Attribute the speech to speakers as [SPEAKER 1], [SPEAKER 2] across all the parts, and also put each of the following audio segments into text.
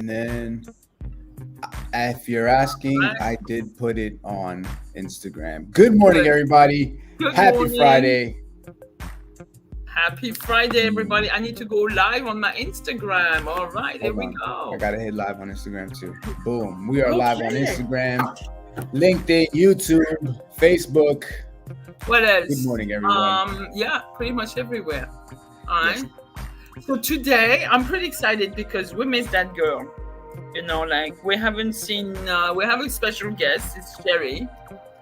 [SPEAKER 1] And then, if you're asking, I did put it on Instagram. Good morning,
[SPEAKER 2] Good.
[SPEAKER 1] everybody.
[SPEAKER 2] Good
[SPEAKER 1] Happy
[SPEAKER 2] morning.
[SPEAKER 1] Friday.
[SPEAKER 2] Happy Friday, everybody. I need to go live on my Instagram. All right, here
[SPEAKER 1] Hold
[SPEAKER 2] we
[SPEAKER 1] on. I
[SPEAKER 2] go.
[SPEAKER 1] got to hit live on Instagram too. Boom. We are live on
[SPEAKER 2] Okay.
[SPEAKER 1] Instagram, LinkedIn, YouTube, Facebook.
[SPEAKER 2] What else?
[SPEAKER 1] Good morning, everyone.
[SPEAKER 2] Yeah, pretty much everywhere. All right.
[SPEAKER 1] Yes.
[SPEAKER 2] So today I'm pretty excited because we missed that girl. You know, like we haven't seen. We have a special guest. It's Sherry.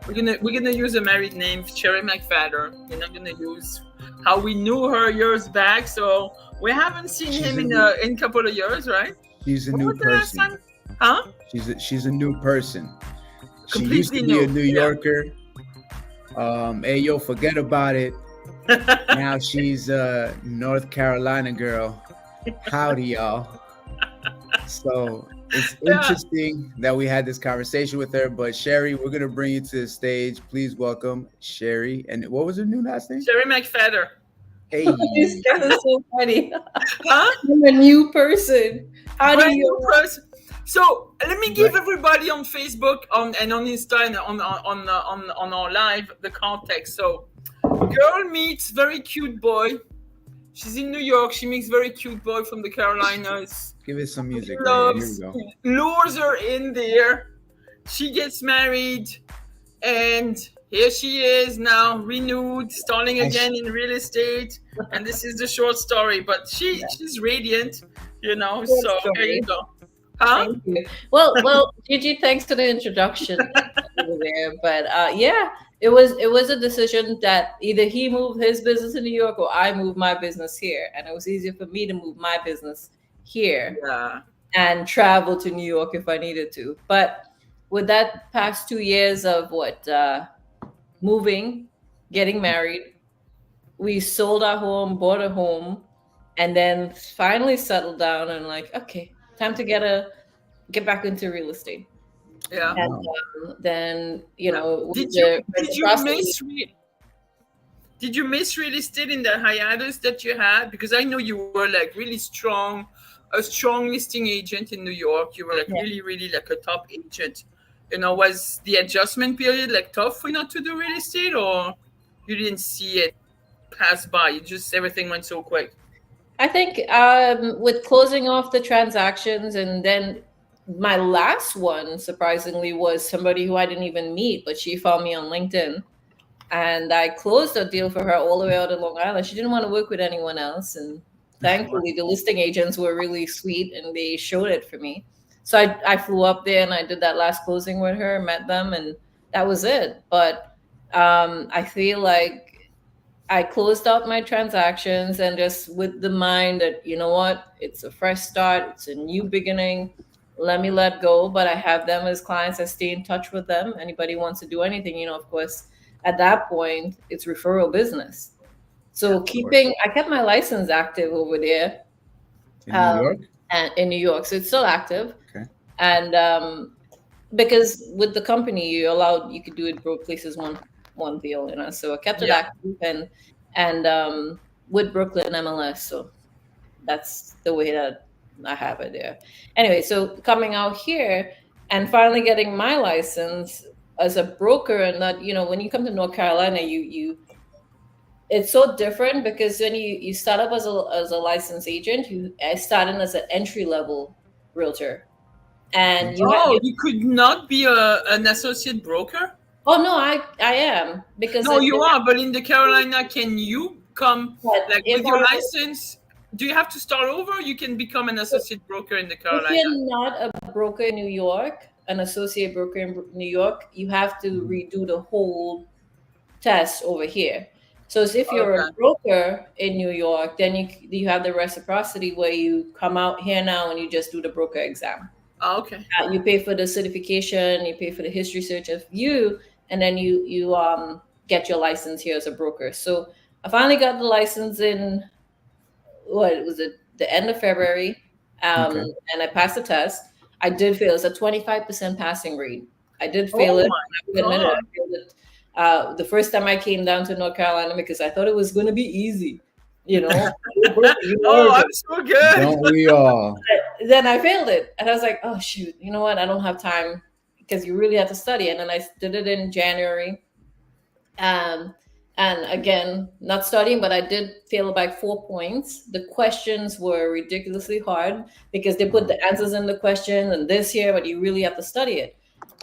[SPEAKER 2] We're gonna use a married name, Sherry McPatter. We're not gonna use how we knew her years back. So we haven't seen him in a couple of years, right?
[SPEAKER 1] She's a
[SPEAKER 2] When
[SPEAKER 1] new
[SPEAKER 2] was the last
[SPEAKER 1] person.
[SPEAKER 2] time? Huh?
[SPEAKER 1] She's a new person. She
[SPEAKER 2] Completely
[SPEAKER 1] used to be a
[SPEAKER 2] new.
[SPEAKER 1] New Yorker. Hey, yo, forget about it. Now she's a North Carolina girl. Howdy, y'all. So it's interesting that we had this conversation with her. But Sherry, we're gonna bring you to the stage. Please welcome Sherry. And what was her new last name?
[SPEAKER 2] Sherry McPatter.
[SPEAKER 1] Hey,
[SPEAKER 3] This guy is so funny.
[SPEAKER 2] Huh?
[SPEAKER 3] I'm a new person. How do
[SPEAKER 2] Brand
[SPEAKER 3] you?
[SPEAKER 2] new person. So let me give everybody on Facebook and on Insta and on our live the context. So, girl meets very cute boy. She's in New York. She meets very cute boy from the Carolinas.
[SPEAKER 1] give it some music. Right here. Here we go.
[SPEAKER 2] Lures her in there. She gets married, and here she is now, renewed, starting again in real estate. And this is the short story, but she's radiant, you know. So there you go. Huh?
[SPEAKER 3] Thank you. Well, Gigi, thanks for the introduction over there. But yeah, it was a decision that either he moved his business to New York or I moved my business here, and it was easier for me to move my business here and travel to New York if I needed to. But with that past 2 years of moving, getting married, we sold our home, bought a home, and then finally settled down and like, okay, time to get back into real estate.
[SPEAKER 2] Yeah.
[SPEAKER 3] And then
[SPEAKER 2] Did you miss real estate in the hiatus that you had? Because I know you were like really strong, a strong listing agent in New York. You were like really, really like a top agent. You know, was the adjustment period like tough for you not to do real estate, or you didn't see it pass by? You just everything went so quick.
[SPEAKER 3] I think with closing off the transactions, and then my last one, surprisingly, was somebody who I didn't even meet, but she found me on LinkedIn. And I closed a deal for her all the way out of Long Island. She didn't want to work with anyone else. And thankfully, the listing agents were really sweet and they showed it for me. So I flew up there and I did that last closing with her, met them, and that was it. But I feel like I closed out my transactions and just with the mind that, you know what, it's a fresh start. It's a new beginning. Let me let go. But I have them as clients. I stay in touch with them. Anybody wants to do anything, of course, at that point, it's referral business. So I kept my license active over there.
[SPEAKER 1] In New York?
[SPEAKER 3] And in New York. So it's still active.
[SPEAKER 1] Okay.
[SPEAKER 3] And because with the company, you could do it both places, one deal, So I kept it active and with Brooklyn MLS. So that's the way that I have it there. Anyway, so coming out here and finally getting my license as a broker, and that, when you come to North Carolina, it's so different because when you start up as a licensed agent, you start in as an entry level realtor, and
[SPEAKER 2] you could not be an associate broker.
[SPEAKER 3] Oh no, I am, because
[SPEAKER 2] you are. But in the Carolina, can you come with your license? Do you have to start over? You can become an associate broker in the Carolina.
[SPEAKER 3] If you're not a broker in New York, an associate broker in New York, you have to redo the whole test over here. So if you're a broker in New York, then you have the reciprocity where you come out here now and you just do the broker exam.
[SPEAKER 2] Oh, okay.
[SPEAKER 3] You pay for the certification, you pay for the history search of you, and then you get your license here as a broker. So I finally got the license in the end of February, and I passed the test. I did fail. It's a 25% passing rate. I did fail it. I failed it the first time I came down to North Carolina because I thought it was going to be easy.
[SPEAKER 2] Oh, I'm so good.
[SPEAKER 1] Don't we all?
[SPEAKER 3] then I failed it. And I was like, oh, shoot, you know what? I don't have time because you really have to study. And then I did it in January. And again, not studying, but I did fail by 4 points. The questions were ridiculously hard because they put the answers in the question and this here, but you really have to study it.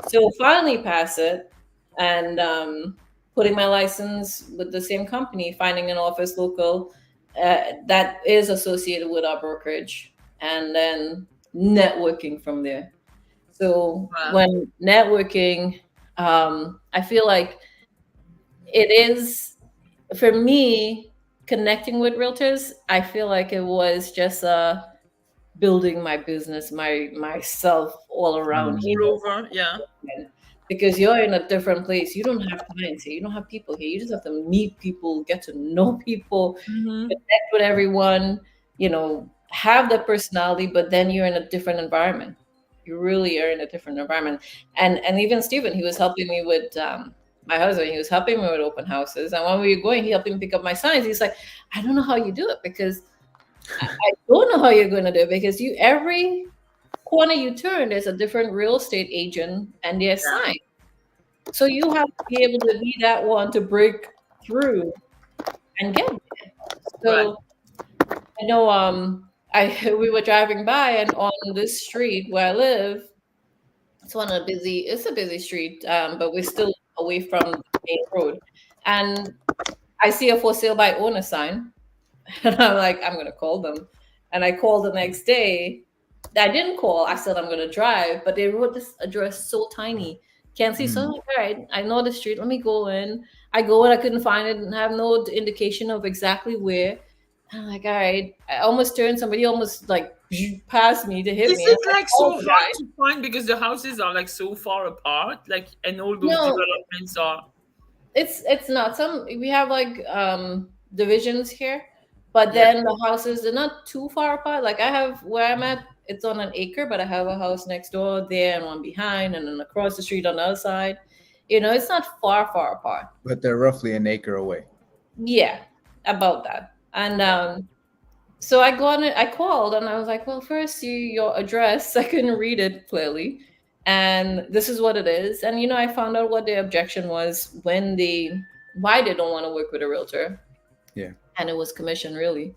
[SPEAKER 3] So finally pass it, and putting my license with the same company, finding an office local that is associated with our brokerage, and then networking from there. So when networking, I feel like it is, for me, connecting with realtors. I feel like it was just building my business, myself all around
[SPEAKER 2] all over, yeah.
[SPEAKER 3] Because you're in a different place. You don't have clients here. You don't have people here. You just have to meet people, get to know people, connect with everyone, have the personality, but then you're in a different environment. You really are in a different environment. And even Stephen, he was helping me with my husband. He was helping me with open houses. And when we were going, he helped me pick up my signs. He's like, I don't know how you do it, because I don't know how you're going to do it, because every corner you turn, there's a different real estate agent and their sign. So you have to be able to be that one to break through and get there. So I know we were driving by, and on this street where I live, it's a busy street, but we're still away from the main road. And I see a for sale by owner sign, and I'm like, I'm gonna call them. And I called the next day. I didn't call. I said I'm gonna drive, but they wrote this address so tiny, can't see. So I'm like, all right, I know the street. Let me go in. I go in. I couldn't find it and have no indication of exactly where. I'm like, all right. I almost turned. Somebody almost like past me to hit me.
[SPEAKER 2] Is it like so hard to find because the houses are like so far apart, like, and all those developments are?
[SPEAKER 3] It's not. We have like divisions here, but then the houses, they're not too far apart. Like I have where I'm at, it's on an acre, but I have a house next door there and one behind, and then across the street on the other side. It's not far apart.
[SPEAKER 1] But they're roughly an acre away.
[SPEAKER 3] Yeah, about that. And so I go on it. I called and I was like, well, first, your address. I couldn't read it clearly, and this is what it is. And I found out what the objection was why they don't want to work with a realtor.
[SPEAKER 1] Yeah,
[SPEAKER 3] and it was commission, really.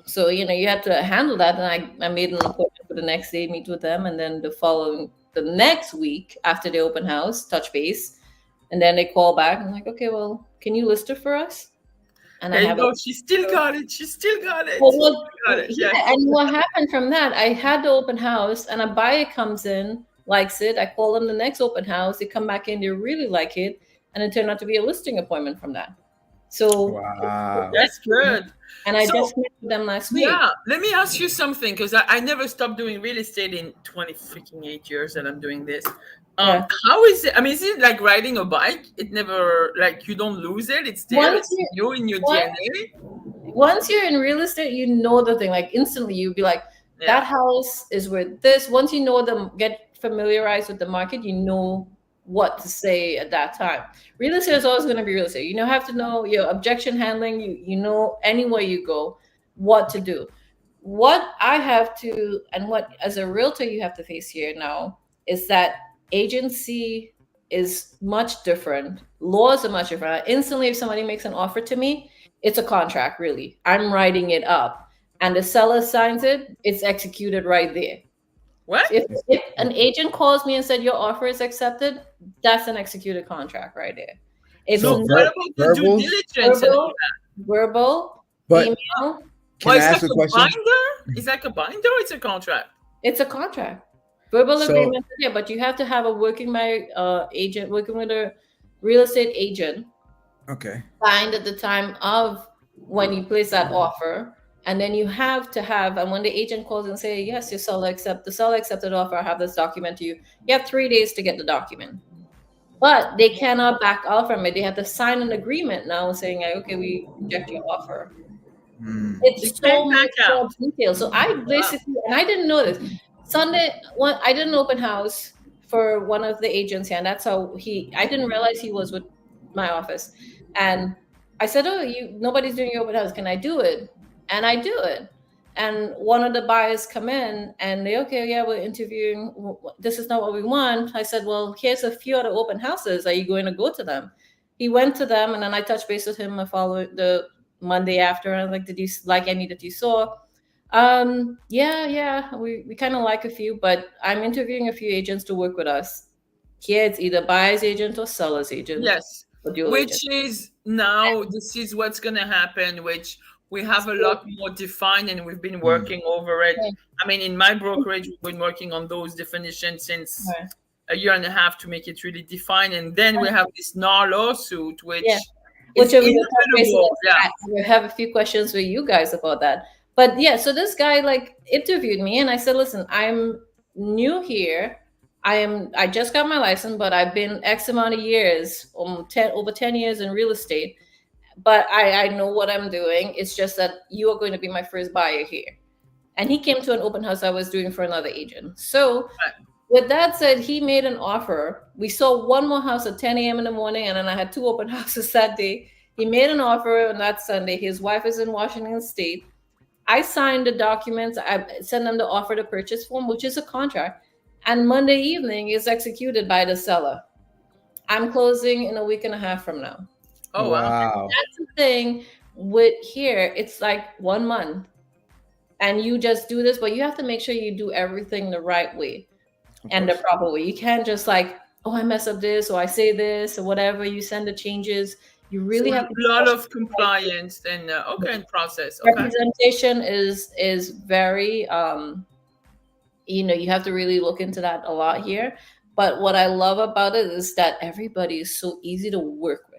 [SPEAKER 3] So you had to handle that, and I made an appointment for the next day, meet with them, and then the next week after the open house, touch base, and then they call back. I'm like, okay, well, can you list it for us?
[SPEAKER 2] And she still got it. She still got it.
[SPEAKER 3] And what happened from that? I had the open house, and a buyer comes in, likes it. I call them the next open house. They come back in, they really like it, and it turned out to be a listing appointment from that. So
[SPEAKER 1] wow,
[SPEAKER 2] that's good.
[SPEAKER 3] And I just met with them last week.
[SPEAKER 2] Yeah, let me ask you something, because I never stopped doing real estate in 8 years that I'm doing this. How is it? I mean, is it like riding a bike? It never, like, you don't lose it. It's there. It's in your DNA.
[SPEAKER 3] Once you're in real estate, you know the thing. Like instantly, you'd be like, that house is worth this. Once you know them, get familiarized with the market, you know what to say at that time. Real estate is always going to be real estate. You have to know your objection handling. You know anywhere you go what to do. What I have to, and what as a realtor you have to face here now, is that agency is much different. Laws are much different. Instantly, if somebody makes an offer to me, it's a contract, really. I'm writing it up, and the seller signs it. It's executed right there.
[SPEAKER 2] What?
[SPEAKER 3] If an agent calls me and said your offer is accepted, that's an executed contract right there. It's
[SPEAKER 2] what about the due diligence?
[SPEAKER 3] Verbal,
[SPEAKER 1] but
[SPEAKER 3] email.
[SPEAKER 1] Can I ask a question?
[SPEAKER 2] Is like a binder or it's a contract?
[SPEAKER 3] It's a contract. Verbal agreement, yeah, but you have to have a working with a real estate agent.
[SPEAKER 1] Okay.
[SPEAKER 3] Signed at the time of when you place that offer. And then you have to have, and when the agent calls and say, yes, the seller accepted offer, I have this document to you. You have 3 days to get the document. But they cannot back out from it. They have to sign an agreement now saying, okay, we reject your offer. It's so much more detail. So I basically, and I didn't know this. Sunday, I did an open house for one of the agents here, and that's how I didn't realize he was with my office. And I said, nobody's doing your open house. Can I do it? And I do it. and one of the buyers come in and they, okay, yeah, we're interviewing. This is not what we want. I said, well, here's a few other open houses. Are you going to go to them? He went to them, and then I touched base with him the Monday after. And I was like, did you like any that you saw? Yeah, we kind of like a few, but I'm interviewing a few agents to work with us. Here it's either buyer's agent or seller's agent.
[SPEAKER 2] Yes. Which
[SPEAKER 3] agent.
[SPEAKER 2] is now, this is what's going to happen, which we have a lot more defined, and we've been working over it. I mean, in my brokerage, we've been working on those definitions since a year and a half to make it really defined. And then we have this NAR lawsuit, which is inevitable.
[SPEAKER 3] We have a few questions with you guys about that. But yeah, so this guy like interviewed me, and I said, listen, I'm new here. I just got my license, but I've been X amount of years, over 10 years in real estate. But I know what I'm doing. It's just that you are going to be my first buyer here. And he came to an open house I was doing for another agent. So with that said, he made an offer. We saw one more house at 10 a.m. in the morning, and then I had two open houses that day. He made an offer on that Sunday. His wife is in Washington State. I signed the documents. I sent them the offer to purchase form, which is a contract. And Monday evening is executed by the seller. I'm closing in a week and a half from now.
[SPEAKER 2] Oh, wow.
[SPEAKER 3] That's the thing with here. It's like 1 month. And you just do this, but you have to make sure you do everything the right way and the proper way. You can't just like, oh, I mess up this, or I say this, or whatever. You send the changes. You really have
[SPEAKER 2] a lot of compliance and and process.
[SPEAKER 3] Representation is very you have to really look into that a lot here. But what I love about it is that everybody is so easy to work with.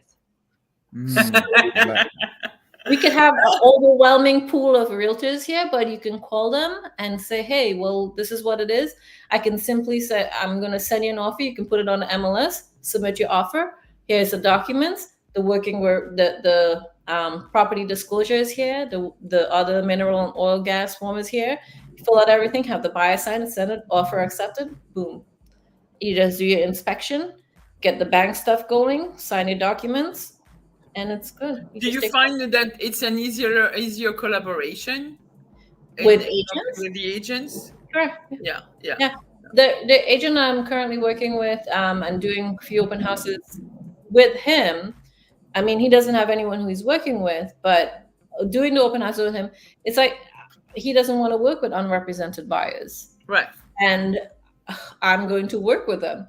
[SPEAKER 3] We could have an overwhelming pool of realtors here, but you can call them and say, hey, well, this is what it is. I can simply say, I'm going to send you an offer. You can put it on the MLS, submit your offer. Here's the documents, the property disclosure is here. The other mineral and oil gas form is here. You fill out everything, have the buyer sign it, send it, offer accepted, boom. You just do your inspection, get the bank stuff going, sign your documents, and it's good.
[SPEAKER 2] Do you find that it's an easier collaboration
[SPEAKER 3] with agents?
[SPEAKER 2] With the agents?
[SPEAKER 3] Sure.
[SPEAKER 2] Yeah.
[SPEAKER 3] The agent I'm currently working with and doing a few open houses with him, I mean, he doesn't have anyone who he's working with, but doing the open houses with him, it's like he doesn't want to work with unrepresented buyers.
[SPEAKER 2] Right.
[SPEAKER 3] And I'm going to work with them.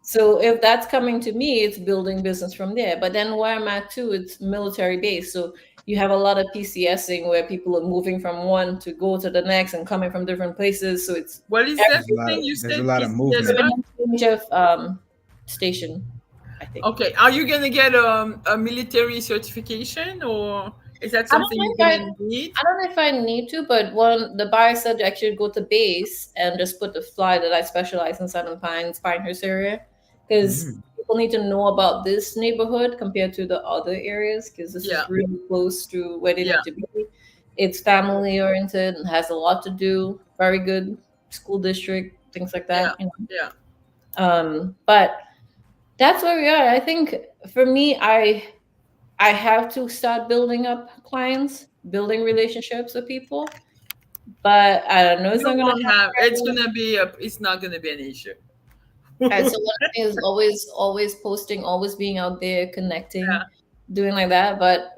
[SPEAKER 3] So if that's coming to me, it's building business from there. But then where I'm at too, it's military based. So you have a lot of PCSing where people are moving from one to go to the next and coming from different places. So it's
[SPEAKER 1] there's a lot of movement.
[SPEAKER 3] Change of station, I think.
[SPEAKER 2] Okay. Are you gonna get a military certification, or is that something you need?
[SPEAKER 3] I don't know if I need to, but the buyer said I should go to base and just put the fly that I specialize in Southern Pines, Pinehurst area, because people need to know about this neighborhood compared to the other areas, because this is really close to where they need to be. It's family oriented and has a lot to do. Very good school district, things like that. But that's where we are. I think for me, I have to start building up clients, building relationships with people. But I don't know. It's not going to happen.
[SPEAKER 2] It's not going to be an issue.
[SPEAKER 3] And so one thing is always posting, always being out there, connecting, doing like that. But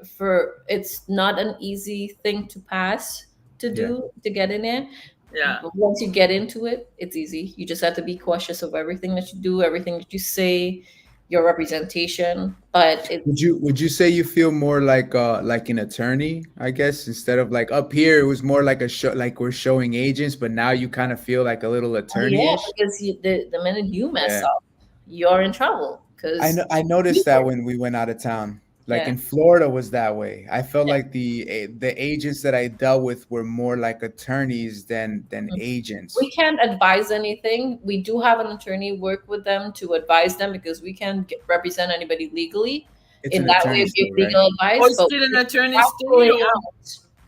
[SPEAKER 3] it's not an easy thing to pass to do to get in there.
[SPEAKER 2] Yeah.
[SPEAKER 3] But once you get into it, it's easy. You just have to be cautious of everything that you do, everything that you say, your representation. But
[SPEAKER 1] would you say you feel more like an attorney, I guess, instead of like up here it was more like a show, like we're showing agents, but now you kind of feel like a little attorney?
[SPEAKER 3] Yeah, because the minute you mess up, you're in trouble. Because
[SPEAKER 1] I noticed that when we went out of town. Like in Florida was that way. I felt like the agents that I dealt with were more like attorneys than agents.
[SPEAKER 3] We can't advise anything. We do have an attorney work with them to advise them, because we can't represent anybody legally. In that way, give legal advice.
[SPEAKER 2] Or is it an attorney state?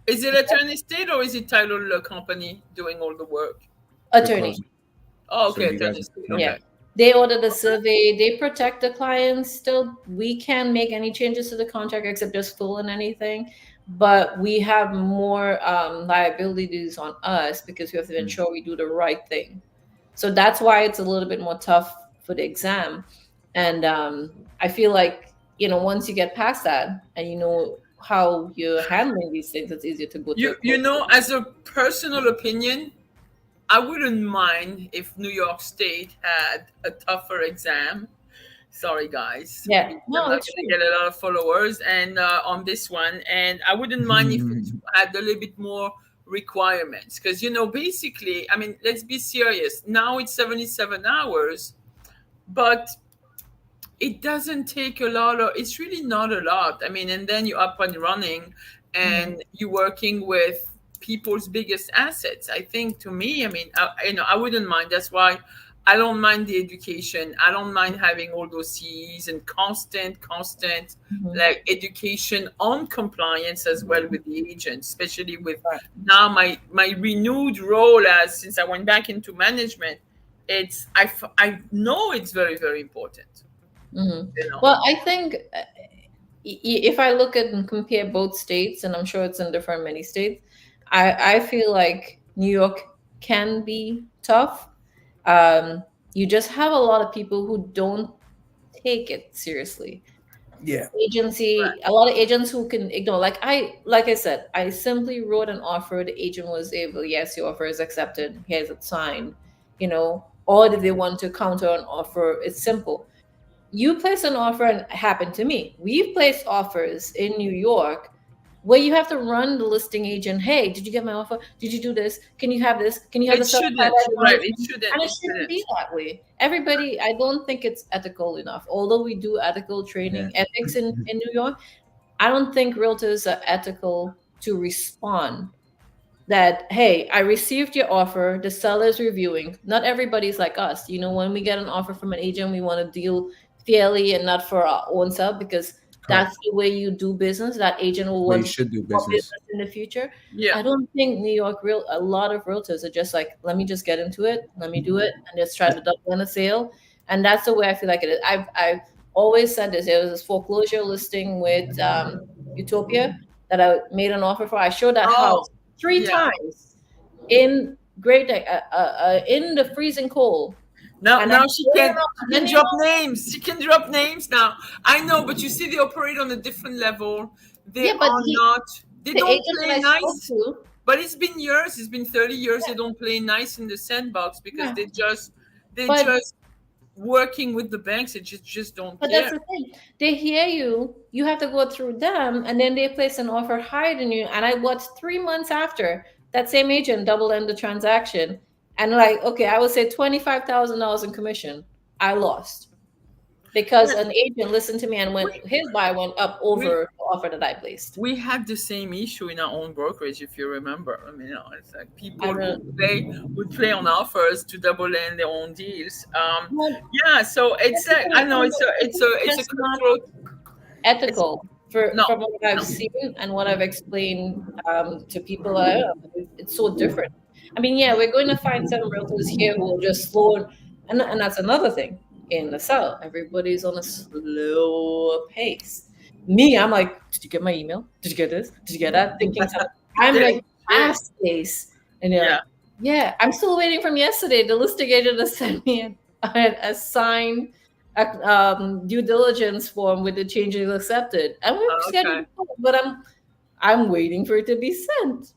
[SPEAKER 2] Is it attorney state, or is it title company doing all the work?
[SPEAKER 3] Attorney.
[SPEAKER 2] Oh, okay. Attorney state. Okay.
[SPEAKER 3] Yeah. They order the survey. They protect the clients. Still, we can't make any changes to the contract except just fill in anything. but we have more liabilities on us because we have to
[SPEAKER 1] Mm.
[SPEAKER 3] ensure we do the right thing. So that's why it's a little bit more tough for the exam. And I feel like, once you get past that and you know how you're handling these things, it's easier to go to a
[SPEAKER 2] You
[SPEAKER 3] court.
[SPEAKER 2] know, as a personal opinion, I wouldn't mind if New York State had a tougher exam. Sorry, guys.
[SPEAKER 3] Yeah,
[SPEAKER 2] I'm
[SPEAKER 3] no,
[SPEAKER 2] not
[SPEAKER 3] it's
[SPEAKER 2] going to
[SPEAKER 3] true.
[SPEAKER 2] get a lot of followers and on this one, and I wouldn't mind if it had a little bit more requirements because basically, I mean, let's be serious. Now it's 77 hours, but it doesn't take a lot of. It's really not a lot. I mean, and then you're up and running,
[SPEAKER 3] Mhm.
[SPEAKER 2] and you're working with people's biggest assets. I think to me, I mean, I wouldn't mind. That's why I don't mind the education. I don't mind having all those CEs and constant
[SPEAKER 3] Mhm.
[SPEAKER 2] like education on compliance as well with the agents, especially with
[SPEAKER 3] Right.
[SPEAKER 2] now my renewed role as since I went back into management. I know it's very very important.
[SPEAKER 3] Mhm.
[SPEAKER 2] You know.
[SPEAKER 3] Well, I think if I look at and compare both states, and I'm sure it's in different many states, I feel like New York can be tough. You just have a lot of people who don't take it seriously.
[SPEAKER 1] Yeah.
[SPEAKER 3] Agency, a lot of agents who can ignore. Like I said, I simply wrote an offer. The agent was able, yes, your offer is accepted. Here's it signed. Or did they want to counter an offer? It's simple. You place an offer, and it happened to me. We've placed offers in New York where you have to run the listing agent. Hey, did you get my offer? Did you do this? Can you have this? Can you have
[SPEAKER 2] It
[SPEAKER 3] the seller
[SPEAKER 2] shouldn't,
[SPEAKER 3] highlighted on
[SPEAKER 2] right?
[SPEAKER 3] it?
[SPEAKER 2] It shouldn't.
[SPEAKER 3] And it
[SPEAKER 2] It
[SPEAKER 3] shouldn't be
[SPEAKER 2] shouldn't.
[SPEAKER 3] that way. Everybody, I don't think it's ethical enough. Although we do ethical
[SPEAKER 1] Yeah.
[SPEAKER 3] training, ethics in New York, I don't think realtors are ethical to respond that, hey, I received your offer, the seller's reviewing. Not everybody's like us. When we get an offer from an agent, we want to deal fairly and not for our own self because
[SPEAKER 1] Correct.
[SPEAKER 3] that's the way you do business. That agent will
[SPEAKER 1] Well, you
[SPEAKER 3] want to do
[SPEAKER 1] should do
[SPEAKER 3] more
[SPEAKER 1] business.
[SPEAKER 3] business in the future.
[SPEAKER 2] Yeah.
[SPEAKER 3] I don't think a lot of realtors are just like, let me just get into it, let me do it, and just try to double in a sale. And that's the way I feel like it is. I've always said this. There was this foreclosure listing with Utopia that I made an offer for. I showed that
[SPEAKER 2] Oh,
[SPEAKER 3] house three
[SPEAKER 2] yeah.
[SPEAKER 3] times in in the freezing cold,
[SPEAKER 2] Now,
[SPEAKER 3] and I
[SPEAKER 2] now she
[SPEAKER 3] then
[SPEAKER 2] can drop names. She can drop names now. I know, but you see, they operate on a different level. They
[SPEAKER 3] yeah, but
[SPEAKER 2] are not. They
[SPEAKER 3] the
[SPEAKER 2] don't
[SPEAKER 3] agent that
[SPEAKER 2] play
[SPEAKER 3] I spoke
[SPEAKER 2] nice.
[SPEAKER 3] to,
[SPEAKER 2] But it's been years. It's been 30 years. They don't play nice in the sandbox because
[SPEAKER 3] yeah,
[SPEAKER 2] they
[SPEAKER 3] but
[SPEAKER 2] just working with the banks. They just don't
[SPEAKER 3] but that's
[SPEAKER 2] care.
[SPEAKER 3] the thing. They hear you. You have to go through them, and then they place an offer higher than you. And I watched 3 months after that same agent double end the transaction, and like, okay, I would say $25,000 in commission. I lost because
[SPEAKER 2] Yeah,
[SPEAKER 3] an agent listened to me and went
[SPEAKER 2] we
[SPEAKER 3] his buy went up
[SPEAKER 2] we
[SPEAKER 3] over the offer that I placed.
[SPEAKER 2] we had the same issue in our own brokerage, if you remember. I mean, it's like
[SPEAKER 3] I
[SPEAKER 2] people
[SPEAKER 3] don't.
[SPEAKER 2] would play on offers to double in their own deals.
[SPEAKER 3] Well,
[SPEAKER 2] Yeah, so it's
[SPEAKER 3] that's the
[SPEAKER 2] like
[SPEAKER 3] thing.
[SPEAKER 2] I know it's a
[SPEAKER 3] Just not
[SPEAKER 2] cutthroat. It's
[SPEAKER 3] ethical
[SPEAKER 2] no,
[SPEAKER 3] from what I've
[SPEAKER 2] no.
[SPEAKER 3] seen and what I've explained to people. It's so different. I mean, yeah, we're going to find some realtors here who will just slow, and that's another thing in the South. Everybody's on a slow pace. Me, I'm like, did you get my email? Did you get this? Did you get that? Thinking something. I'm
[SPEAKER 2] They
[SPEAKER 3] like
[SPEAKER 2] should.
[SPEAKER 3] fast pace, and you're
[SPEAKER 2] Yeah.
[SPEAKER 3] like, yeah, I'm still waiting from yesterday. The listing agent to send me a signed due diligence form with the changes accepted, and we're scheduled
[SPEAKER 2] Okay.
[SPEAKER 3] to call, but I'm waiting for it to be sent.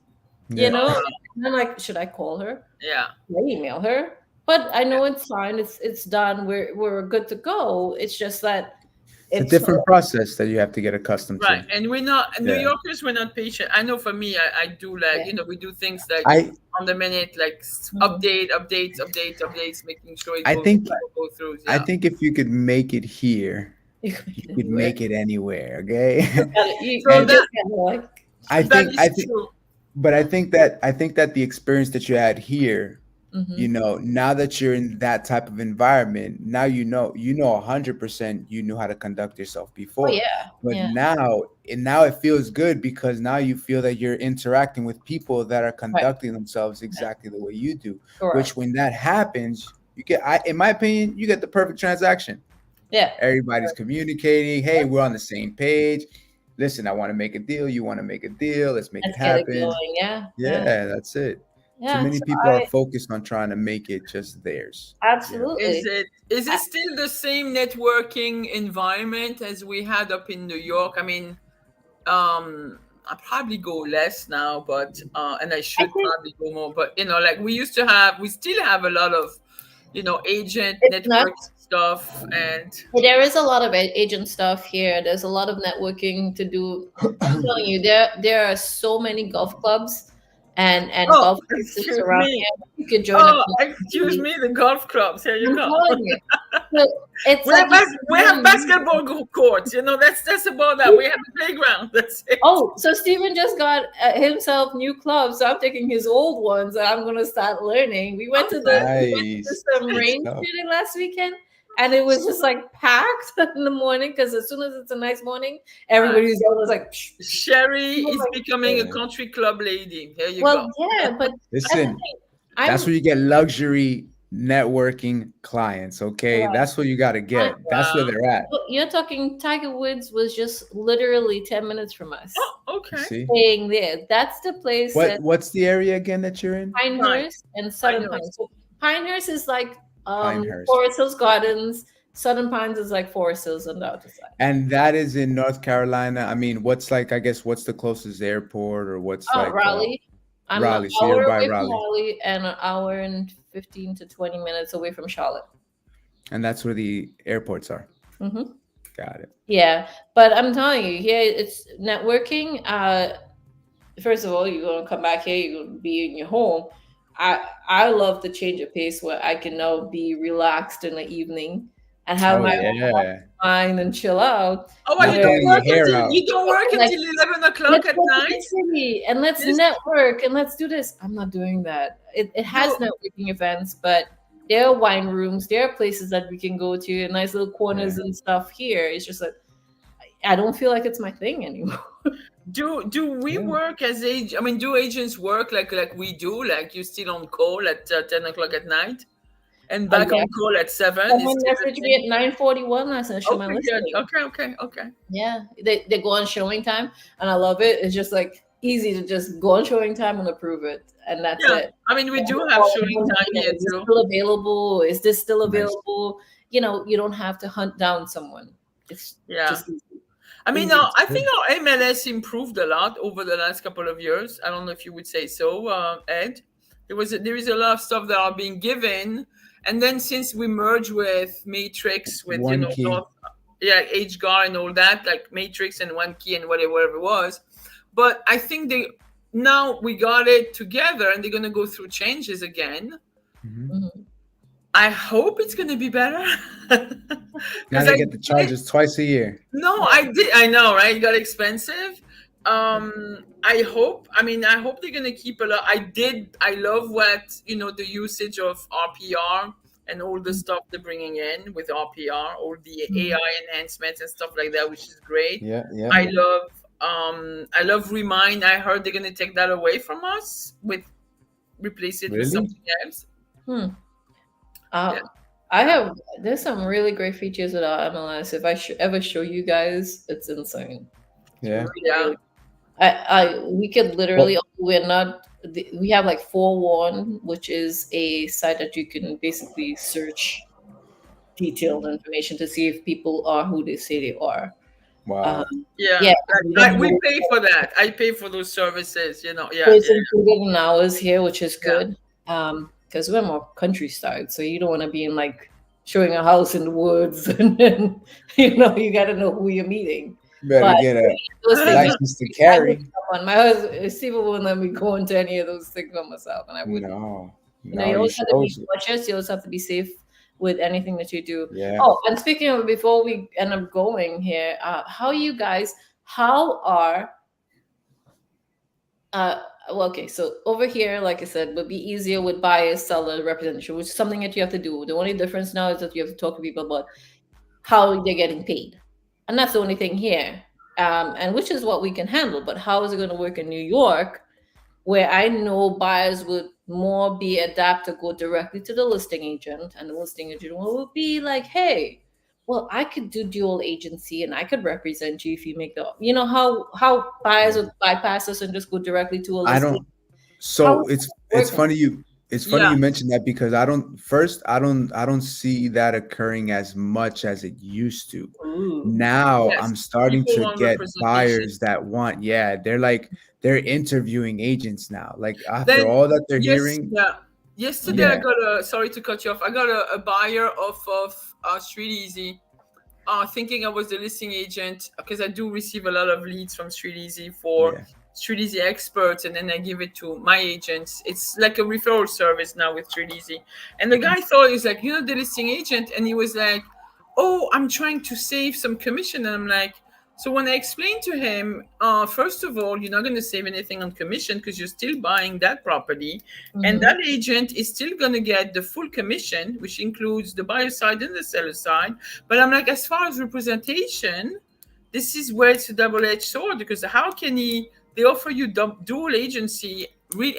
[SPEAKER 3] You
[SPEAKER 1] Yeah.
[SPEAKER 3] know,
[SPEAKER 2] Uh,
[SPEAKER 3] and I'm like, should I call her?
[SPEAKER 2] yeah.
[SPEAKER 3] Should I email her? But I know it's fine. It's done. We're good to go. It's just that
[SPEAKER 1] It's a
[SPEAKER 3] it's
[SPEAKER 1] different process that you have to get accustomed
[SPEAKER 2] Right.
[SPEAKER 1] to.
[SPEAKER 2] And we're not New
[SPEAKER 1] Yeah.
[SPEAKER 2] Yorkers. We're not patient. I know for me, I do like
[SPEAKER 3] yeah.
[SPEAKER 2] we do things like
[SPEAKER 1] I
[SPEAKER 2] on the minute, like
[SPEAKER 3] Mhm.
[SPEAKER 2] updates, making sure it
[SPEAKER 1] I
[SPEAKER 2] goes
[SPEAKER 1] think
[SPEAKER 2] go through.
[SPEAKER 1] I
[SPEAKER 2] Yeah.
[SPEAKER 1] think if you could make it here,
[SPEAKER 3] You can make
[SPEAKER 1] you
[SPEAKER 3] it
[SPEAKER 1] could
[SPEAKER 3] anywhere.
[SPEAKER 1] make it anywhere. Okay.
[SPEAKER 2] So
[SPEAKER 3] You
[SPEAKER 1] and
[SPEAKER 3] just
[SPEAKER 2] that
[SPEAKER 3] get like,
[SPEAKER 1] I
[SPEAKER 2] that
[SPEAKER 1] think I
[SPEAKER 2] is
[SPEAKER 1] think
[SPEAKER 2] true.
[SPEAKER 1] but I think that the experience that you had here,
[SPEAKER 3] mm-hmm.
[SPEAKER 1] now that you're in that type of environment, now you know 100% you knew how to conduct yourself
[SPEAKER 3] Oh
[SPEAKER 1] before.
[SPEAKER 3] yeah,
[SPEAKER 1] But
[SPEAKER 3] yeah,
[SPEAKER 1] now it feels good because now you feel that you're interacting with people that are
[SPEAKER 3] right,
[SPEAKER 1] conducting themselves
[SPEAKER 3] yeah,
[SPEAKER 1] exactly the way you do.
[SPEAKER 3] correct,
[SPEAKER 1] Which when that happens, in my opinion, you get the perfect transaction.
[SPEAKER 3] yeah,
[SPEAKER 1] Everybody's communicating. Hey, we're on the same page. listen, I want to make a deal. You want to make a deal. Let's make it
[SPEAKER 3] Let's get it
[SPEAKER 1] happen.
[SPEAKER 3] going. Yeah.
[SPEAKER 1] Yeah, that's it. Too
[SPEAKER 3] Yeah.
[SPEAKER 1] many
[SPEAKER 3] So
[SPEAKER 1] people are focused on trying to make it just theirs. You know?
[SPEAKER 3] absolutely.
[SPEAKER 2] Is
[SPEAKER 3] I,
[SPEAKER 2] it still the same networking environment as we had up in New York? I mean, I probably go less now, but and I
[SPEAKER 3] I
[SPEAKER 2] should
[SPEAKER 3] think
[SPEAKER 2] probably go more. But like we still have a lot of, agent
[SPEAKER 3] it's not.
[SPEAKER 2] network stuff, and
[SPEAKER 3] There is a lot of agent stuff here. There's a lot of networking to do. I'm telling you, there are so many golf clubs and
[SPEAKER 2] oh,
[SPEAKER 3] golf courses
[SPEAKER 2] excuse
[SPEAKER 3] around
[SPEAKER 2] me,
[SPEAKER 3] here. You could join a club.
[SPEAKER 2] excuse me, the golf clubs. Here you
[SPEAKER 3] I'm
[SPEAKER 2] go.
[SPEAKER 3] telling you. So it's
[SPEAKER 2] We
[SPEAKER 3] like
[SPEAKER 2] have
[SPEAKER 3] you see
[SPEAKER 2] we have
[SPEAKER 3] one.
[SPEAKER 2] basketball courts. That's about that. We have a playground. That's it.
[SPEAKER 3] Oh, so Steven just got himself new clubs. So I'm taking his old ones and I'm gonna start learning. We went to
[SPEAKER 1] Nice.
[SPEAKER 3] some
[SPEAKER 1] Good
[SPEAKER 3] range
[SPEAKER 1] stuff.
[SPEAKER 3] shooting last weekend, and it was just like packed in the morning because as soon as it's a nice morning, everybody's always like, psh, psh.
[SPEAKER 2] Sherry
[SPEAKER 3] Oh
[SPEAKER 2] is
[SPEAKER 3] my-
[SPEAKER 2] becoming a
[SPEAKER 1] Yeah.
[SPEAKER 2] country club lady. Here you
[SPEAKER 3] well,
[SPEAKER 2] go.
[SPEAKER 3] yeah, but that's the
[SPEAKER 1] Listen,
[SPEAKER 3] thing.
[SPEAKER 1] that's
[SPEAKER 3] I'm
[SPEAKER 1] where you get luxury networking clients. Okay,
[SPEAKER 3] right.
[SPEAKER 1] that's what you got to get. That's where
[SPEAKER 2] Wow.
[SPEAKER 1] they're at.
[SPEAKER 3] You're talking Tiger Woods was just literally 10 minutes from us.
[SPEAKER 2] Oh,
[SPEAKER 1] You
[SPEAKER 2] okay.
[SPEAKER 1] see,
[SPEAKER 3] Staying there. That's the place that
[SPEAKER 1] what's the area again that you're in?
[SPEAKER 3] Pinehurst and Southern
[SPEAKER 2] Pinehurst.
[SPEAKER 3] Pines. So Pinehurst is like
[SPEAKER 1] Pinehurst,
[SPEAKER 3] Forest Hills Gardens. Southern Pines is like Forest Hills on the other side.
[SPEAKER 1] and that is in North Carolina. I mean, what's like? I guess what's the closest airport, or what's
[SPEAKER 3] Oh,
[SPEAKER 1] like
[SPEAKER 3] Raleigh. I'm an
[SPEAKER 1] Raleigh? So
[SPEAKER 3] hour
[SPEAKER 1] you're by
[SPEAKER 3] away from
[SPEAKER 1] Raleigh,
[SPEAKER 3] Raleigh and an hour and 15 to 20 minutes away from Charlotte.
[SPEAKER 1] and that's where the airports are.
[SPEAKER 3] hmm
[SPEAKER 1] Got it.
[SPEAKER 3] Yeah, but I'm telling you, here it's networking. First of all, you're gonna come back here, you're gonna be in your home. I love the change of pace where I can now be relaxed in the evening and have
[SPEAKER 1] Oh
[SPEAKER 3] my
[SPEAKER 1] yeah,
[SPEAKER 3] mind and chill out.
[SPEAKER 2] Oh,
[SPEAKER 1] not
[SPEAKER 2] and
[SPEAKER 3] Where
[SPEAKER 1] pulling your hair out.
[SPEAKER 2] you don't work
[SPEAKER 3] like
[SPEAKER 2] until 11 o'clock
[SPEAKER 3] let's
[SPEAKER 2] at
[SPEAKER 3] go to
[SPEAKER 2] night.
[SPEAKER 3] the city and let's
[SPEAKER 2] Yes.
[SPEAKER 3] network and let's do this. I'm not doing that. It has
[SPEAKER 2] No.
[SPEAKER 3] networking events, but there are wine rooms, there are places that we can go to, and nice little corners
[SPEAKER 1] Yeah.
[SPEAKER 3] and stuff here. It's just like I don't feel like it's my thing anymore.
[SPEAKER 2] Do we
[SPEAKER 1] Yeah.
[SPEAKER 2] work as I mean, do agents work like we do? Like you still on call at 10 o'clock at night, and back
[SPEAKER 3] Yeah.
[SPEAKER 2] on call at 7?
[SPEAKER 3] Someone
[SPEAKER 2] Is still the
[SPEAKER 3] messaged me
[SPEAKER 2] same?
[SPEAKER 3] at 9:41 last night. Show my
[SPEAKER 2] Okay,
[SPEAKER 3] listening.
[SPEAKER 2] good. Okay.
[SPEAKER 3] Yeah, they go on showing time, and I love it. It's just like easy to just go on showing time and approve it, and that's
[SPEAKER 2] Yeah,
[SPEAKER 3] it.
[SPEAKER 2] I mean, we do
[SPEAKER 3] Yeah,
[SPEAKER 2] have
[SPEAKER 3] or
[SPEAKER 2] showing
[SPEAKER 3] even,
[SPEAKER 2] time
[SPEAKER 3] you know,
[SPEAKER 2] here
[SPEAKER 3] is this
[SPEAKER 2] too.
[SPEAKER 3] still available? Is this still
[SPEAKER 1] Nice.
[SPEAKER 3] available? You know, you don't have to hunt down someone. It's
[SPEAKER 2] Yeah.
[SPEAKER 3] just easy.
[SPEAKER 2] I mean,
[SPEAKER 3] Easy.
[SPEAKER 2] I think our MLS improved a lot over the last couple of years. I don't know if you would say so, Ed. There is a lot of stuff that are being given, and then since we merged with Matrix, with
[SPEAKER 1] One key.
[SPEAKER 2] HGAR and all that, like Matrix and One Key and whatever it was. But I think now we got it together, and they're gonna go through changes again.
[SPEAKER 1] Mhm.
[SPEAKER 3] Mhm.
[SPEAKER 2] I hope it's gonna be better.
[SPEAKER 1] Now
[SPEAKER 2] 'Cause
[SPEAKER 1] they get the charges twice a year.
[SPEAKER 2] No, I know, right? It got expensive. I hope they're gonna keep a lot. I love what, the usage of RPR and all the stuff they're bringing in with RPR, all the AI enhancements and stuff like that, which is great.
[SPEAKER 1] Yeah.
[SPEAKER 2] I love Remind. I heard they're gonna take that away from us replace it with
[SPEAKER 1] Really?
[SPEAKER 2] something else.
[SPEAKER 3] Hmm.
[SPEAKER 2] Yeah.
[SPEAKER 3] There's some really great features with our MLS. If I ever show you guys, it's insane.
[SPEAKER 1] Yeah.
[SPEAKER 2] Yeah.
[SPEAKER 3] We could literally, we have like Forewarn, which is a site that you can basically search detailed information to see if people are who they say they are.
[SPEAKER 1] Wow.
[SPEAKER 2] Yeah.
[SPEAKER 3] Yeah.
[SPEAKER 2] We pay for that. I pay for those services, Yeah.
[SPEAKER 3] So it's included in ours here, which is good. Because we're more countryside, so you don't want to be in like showing a house in the woods, and then you got to know who you're meeting.
[SPEAKER 1] Better
[SPEAKER 3] But
[SPEAKER 1] get a
[SPEAKER 3] those things,
[SPEAKER 1] license to carry.
[SPEAKER 3] my husband Steve won't let me go into any of those things by myself, and I wouldn't.
[SPEAKER 1] No.
[SPEAKER 3] You always have to be cautious. You always have to be safe with anything that you do.
[SPEAKER 1] Yeah.
[SPEAKER 3] Oh, and speaking of, before we end up going here, how are okay, so over here, like I said, would be easier with buyer seller representation, which is something that you have to do. The only difference now is that you have to talk to people about how they're getting paid, and that's the only thing here, and which is what we can handle. But how is it going to work in New York, where I know buyers would more be adapt to go directly to the listing agent, and the listing agent will be like, hey, well, I could do dual agency and I could represent you if you make the, you know, how buyers
[SPEAKER 1] Yeah.
[SPEAKER 3] would bypass us and just go directly to a
[SPEAKER 1] I
[SPEAKER 3] listing.
[SPEAKER 1] don't.
[SPEAKER 3] How
[SPEAKER 1] So
[SPEAKER 3] is
[SPEAKER 1] it's
[SPEAKER 3] that working?
[SPEAKER 1] funny
[SPEAKER 2] Yeah.
[SPEAKER 1] you mentioned that, because I don't see that occurring as much as it used to.
[SPEAKER 3] Ooh.
[SPEAKER 1] Now
[SPEAKER 2] Yes.
[SPEAKER 1] I'm starting
[SPEAKER 2] People
[SPEAKER 1] to
[SPEAKER 2] want
[SPEAKER 1] get
[SPEAKER 2] representation.
[SPEAKER 1] buyers that want, yeah, they're interviewing agents now. Like after
[SPEAKER 2] Then
[SPEAKER 1] all that they're
[SPEAKER 2] yes,
[SPEAKER 1] hearing,
[SPEAKER 2] yeah. Yesterday I
[SPEAKER 1] yeah,
[SPEAKER 2] got a sorry to cut you off. I got a buyer of Street Easy, thinking I was the listing agent because I do receive a lot of leads from Street Easy for
[SPEAKER 1] yeah.
[SPEAKER 2] Street Easy experts, and then I give it to my agents. It's like a referral service now with Street Easy. And the guy thought he was like, the listing agent, and he was like, "Oh, I'm trying to save some commission," and I'm like. So when I explained to him, first of all, you're not going to save anything on commission because you're still buying that property, and
[SPEAKER 3] Mm-hmm.
[SPEAKER 2] that agent is still going to get the full commission, which includes the buyer side and the seller side. But I'm like, as far as representation, this is where it's a double-edged sword, because how can they offer you dual agency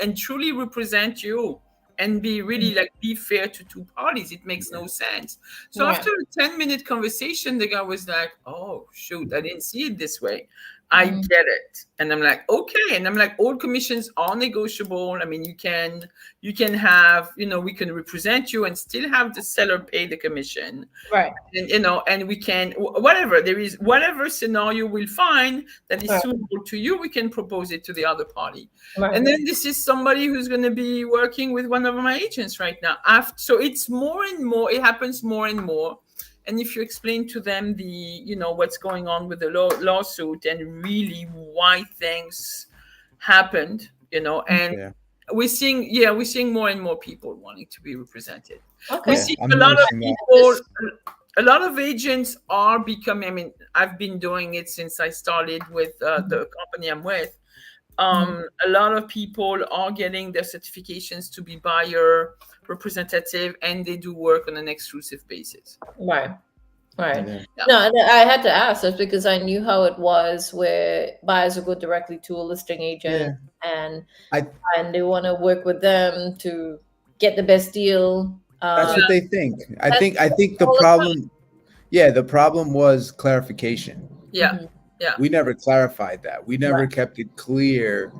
[SPEAKER 2] and truly represent you and be really like be fair to two parties? It makes no sense. So
[SPEAKER 3] Yeah.
[SPEAKER 2] after a 10-minute conversation, the guy was like, "Oh shoot, I didn't see it this way. I
[SPEAKER 3] Mhm.
[SPEAKER 2] get it." And I'm like, "Okay." And I'm like, all commissions are negotiable. I mean, you can have, we can represent you and still have the seller pay the commission.
[SPEAKER 3] Right.
[SPEAKER 2] And and we can, whatever there is, whatever scenario we'll find that is
[SPEAKER 3] Right.
[SPEAKER 2] suitable to you, we can propose it to the other party.
[SPEAKER 3] Right.
[SPEAKER 2] And then this is somebody who's going to be working with one of my agents right now. So it's more and more, it happens more and more. And if you explain to them what's going on with the lawsuit and really why things happened, and
[SPEAKER 1] Yeah.
[SPEAKER 2] we're seeing more and more people wanting to be represented. We
[SPEAKER 3] Okay.
[SPEAKER 1] Yeah,
[SPEAKER 2] see
[SPEAKER 1] I'm
[SPEAKER 2] a lot of
[SPEAKER 1] noticing that.
[SPEAKER 2] people, a lot of agents are becoming, I mean, I've been doing it since I started with the company I'm with. A lot of people are getting their certifications to be buyer representative, and they do work on an exclusive basis.
[SPEAKER 3] Right. Right.
[SPEAKER 1] Yeah.
[SPEAKER 2] Yeah.
[SPEAKER 3] No, and I had to ask this because I knew how it was where buyers would go directly to a listing agent
[SPEAKER 1] Yeah.
[SPEAKER 3] and
[SPEAKER 1] I
[SPEAKER 3] they want to work with them to get the best deal.
[SPEAKER 1] That's what they think. I think the
[SPEAKER 3] all the
[SPEAKER 1] problem, yeah, the problem was clarification.
[SPEAKER 2] Yeah.
[SPEAKER 3] Mhm.
[SPEAKER 2] Yeah.
[SPEAKER 1] We never clarified that. We never
[SPEAKER 3] Right.
[SPEAKER 1] kept it clear.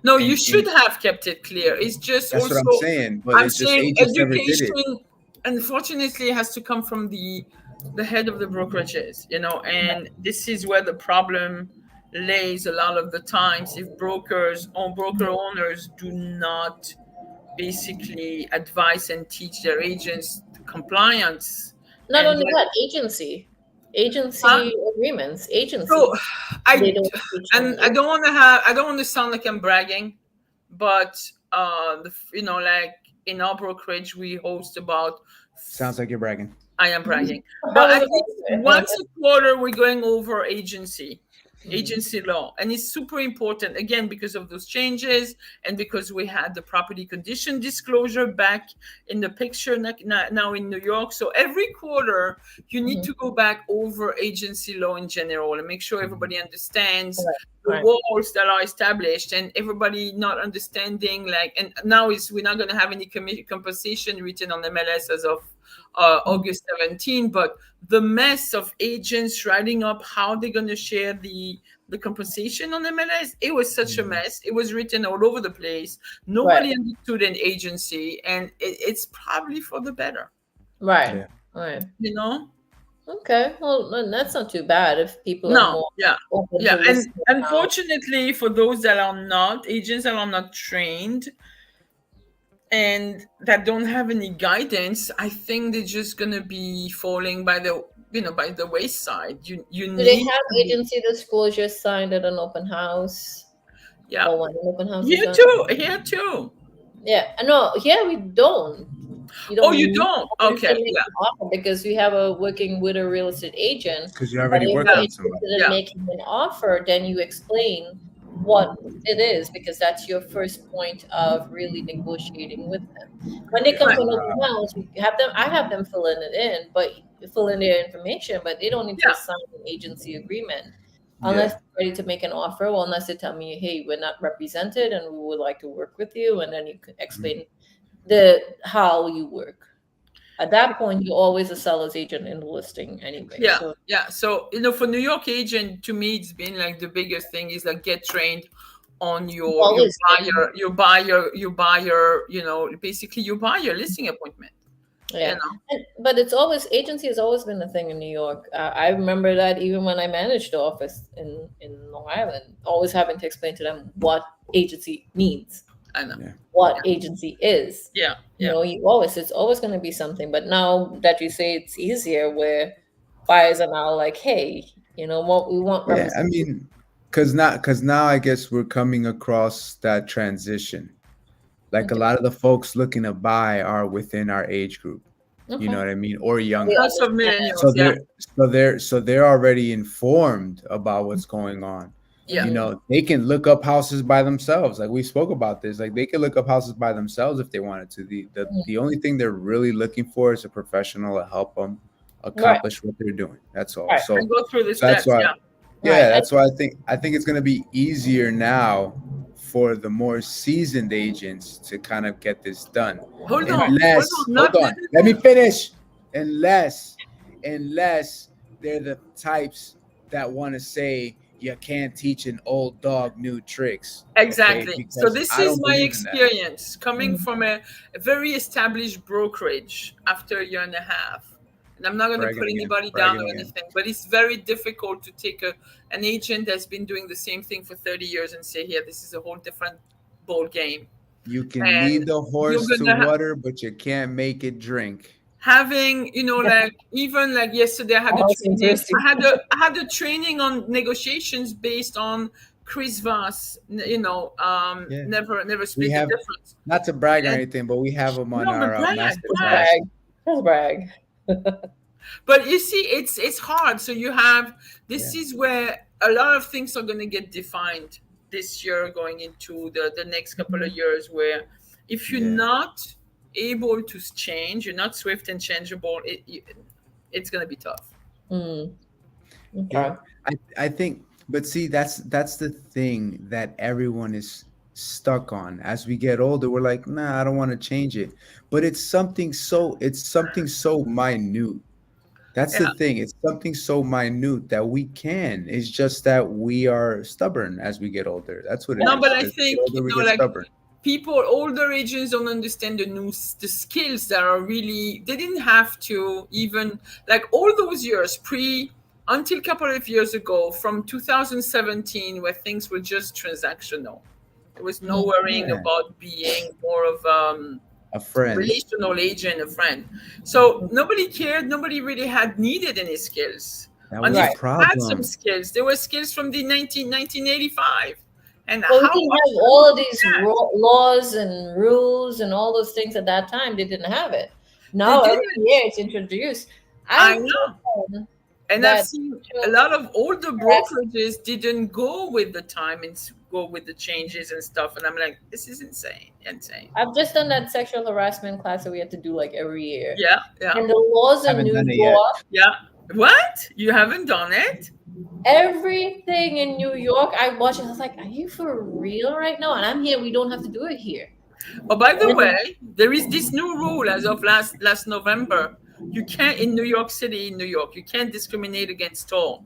[SPEAKER 2] No,
[SPEAKER 1] And-
[SPEAKER 2] you should
[SPEAKER 1] and
[SPEAKER 2] have kept it clear. It's just
[SPEAKER 1] that's
[SPEAKER 2] also,
[SPEAKER 1] what I'm saying. But
[SPEAKER 2] I'm
[SPEAKER 1] it's just
[SPEAKER 2] saying
[SPEAKER 1] agents never did it.
[SPEAKER 2] education, unfortunately, has to come from the head of the brokerages, and this is where the problem lays a lot of the times. If brokers or broker owners do not basically advise and teach their agents compliance.
[SPEAKER 3] Not
[SPEAKER 2] And
[SPEAKER 3] only that, agency
[SPEAKER 2] Huh?
[SPEAKER 3] agreements, agency.
[SPEAKER 2] So
[SPEAKER 3] They
[SPEAKER 2] I
[SPEAKER 3] don't teach them
[SPEAKER 2] and I don't want to I don't want to sound like I'm bragging, but like in our brokerage we host about,
[SPEAKER 1] Sounds like you're bragging.
[SPEAKER 2] I am bragging,
[SPEAKER 3] How
[SPEAKER 2] but
[SPEAKER 3] was
[SPEAKER 2] at
[SPEAKER 3] it
[SPEAKER 2] least
[SPEAKER 3] going?
[SPEAKER 2] once a quarter we're going over agency law, and it's super important, again, because of those changes and because we had the property condition disclosure back in the picture now in New York. So every quarter you need to go back over agency law in general and make sure everybody understands the walls that are established, and everybody not understanding, like, and now we're not going to have any compensation written on MLS as of August 17, but the mess of agents writing up how they're going to share the compensation on MLS, it was such a mess. It was written all over the place. Nobody understood an agency, and it's probably for the better.
[SPEAKER 3] Right.
[SPEAKER 1] Yeah.
[SPEAKER 3] Right.
[SPEAKER 2] Okay,
[SPEAKER 3] well, that's not too bad if people are more open to
[SPEAKER 2] and
[SPEAKER 3] listening now.
[SPEAKER 2] unfortunately for those that are not agents, that are not trained and that don't have any guidance, I think they're just gonna be falling by the wayside. You
[SPEAKER 3] Do
[SPEAKER 2] need
[SPEAKER 3] they have agency disclosure signed at an open house?
[SPEAKER 2] Yeah.
[SPEAKER 3] Or when an open house
[SPEAKER 2] Here
[SPEAKER 3] is
[SPEAKER 2] too.
[SPEAKER 3] Yeah. No, here we don't.
[SPEAKER 2] You don't? Okay.
[SPEAKER 3] Yeah. Because we have a working with a real estate agent.
[SPEAKER 1] Because you already worked on somebody.
[SPEAKER 3] Making an offer, then you explain what it is, because that's your first point of really negotiating with them. When they come to an open house, I have them fill in their information, but they don't need to sign an agency agreement unless they're ready to make an offer, or unless they tell me, hey, we're not represented and we would like to work with you, and then you can explain how you work. at that point, you're always a seller's agent in the listing anyway.
[SPEAKER 2] Yeah,
[SPEAKER 3] So
[SPEAKER 2] yeah. So for New York agent, to me, it's been like the biggest thing is like get trained on your
[SPEAKER 3] always
[SPEAKER 2] buyer. Basically your buyer listing appointment.
[SPEAKER 3] yeah. But it's always agency has always been a thing in New York. I remember that even when I managed the office in Long Island, always having to explain to them what agency means.
[SPEAKER 2] I know.
[SPEAKER 1] Yeah.
[SPEAKER 3] What agency is.
[SPEAKER 2] Yeah.
[SPEAKER 3] You know, it's always going to be something. But now that you say it's easier, where buyers are now like, hey, you know what we want.
[SPEAKER 1] Yeah, I mean, because now I guess we're coming across that transition. Like a lot of the folks looking to buy are within our age group. You know what I mean, or younger.
[SPEAKER 2] Lots of millennials.
[SPEAKER 1] So they're already informed about what's going on.
[SPEAKER 2] Yeah.
[SPEAKER 1] You know, they can look up houses by themselves. Like we spoke about this. Like they can look up houses by themselves if they wanted to. The only thing they're really looking for is a professional to help them accomplish what they're doing. That's all. So
[SPEAKER 2] and go through the
[SPEAKER 1] that's
[SPEAKER 2] steps.
[SPEAKER 1] why. Yeah, that's why I think it's going to be easier now for the more seasoned agents to kind of get this done.
[SPEAKER 2] Hold on.
[SPEAKER 1] Let me finish. Unless they're the types that want to say you can't teach an old dog new tricks.
[SPEAKER 2] Exactly.
[SPEAKER 1] Okay?
[SPEAKER 2] So this is my experience coming from a very established brokerage after a year and a half. And I'm not going to put anybody down or anything, but it's very difficult to take an agent that's been doing the same thing for 30 years and say, here, this is a whole different ball game.
[SPEAKER 1] You can lead the horse to water, but you can't make it drink.
[SPEAKER 2] Having, like even like yesterday, I had a training on negotiations based on Chris Voss, never split the difference.
[SPEAKER 1] Not to brag or anything, but we have him on our master
[SPEAKER 3] class. Brag.
[SPEAKER 2] But you see, it's hard. So you have this is where a lot of things are going to get defined this year, going into the next couple of years. Where if you're not able to change, you're not swift and changeable, it's going to be tough.
[SPEAKER 3] Okay.
[SPEAKER 1] Yeah, I think, but see, that's the thing that everyone is stuck on. As we get older, we're like, nah, I don't want to change it. But it's something so minute. That's the thing. It's something so minute that we can. It's just that we are stubborn as we get older. That's what it is.
[SPEAKER 2] No, but I think older agents don't understand the skills that are really. They didn't have to even like all those years until a couple of years ago, from 2017, where things were just transactional. There was no worrying about being more of
[SPEAKER 1] a friend,
[SPEAKER 2] relational agent, a friend. So nobody cared. Nobody really had needed any skills.
[SPEAKER 1] That was a problem.
[SPEAKER 2] Had some skills. There were skills from the 1985. And
[SPEAKER 3] we didn't have all of these laws and rules and all those things at that time. They didn't have it. Now every year it's introduced.
[SPEAKER 2] I know. And I've seen a lot of older brokerages didn't go with the time and go with the changes and stuff. And I'm like, this is insane.
[SPEAKER 3] I've just done that sexual harassment class that we had to do like every year.
[SPEAKER 2] Yeah.
[SPEAKER 3] And the laws in New York.
[SPEAKER 2] Yeah. What? You haven't done it?
[SPEAKER 3] Everything in New York, I watched it. I was like, are you for real right now? And I'm here. We don't have to do it here.
[SPEAKER 2] Oh, by the way, there is this new rule as of last November. You can't, in New York City, you can't discriminate against tall.